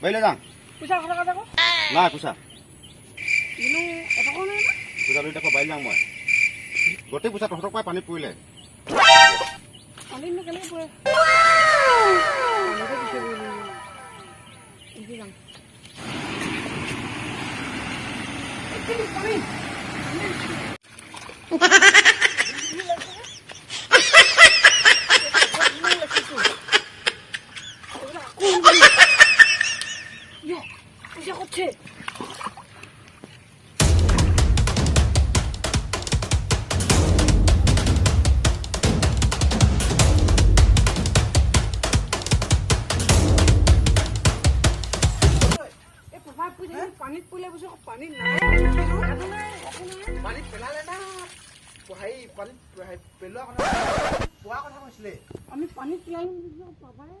Baila dang. Kusa kata kata ko? Nah, kusa. Ini apa kau ni? Kusa lu dah baila moi. Gote kusa tohok pa pani puile. Pani ni kena pue. Ini tu bisa ni. Ini dang. Ini pani. Yo, bisa kocek. পানিত পইলে বসে পানি নাই পানিত পেলালে না হেৰি পানিত পেলোৱা কথা পোৱা কথা কৈছিলে আমি পানিত পেলাই পাপাই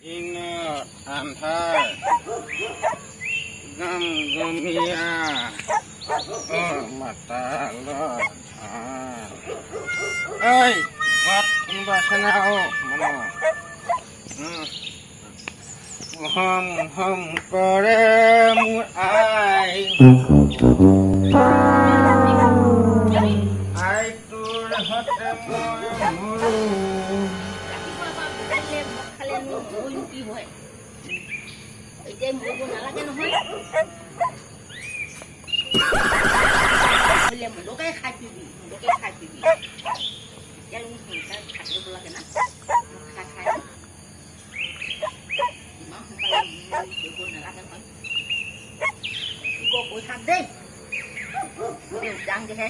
Ingat antar gam gamia mata lo buat bahasa mana hum kore mu ai tur hote muru কি হয় এতিয়া মৰিব নালাগে নহয় বলে মলকাই খাই পিবি এতিয়া মোক সংসাৰ থাকিব লাগে না খাই ইমান সোনকালে মৰিব নালাগে নহয় কৈ থাক দেই যাং দেহে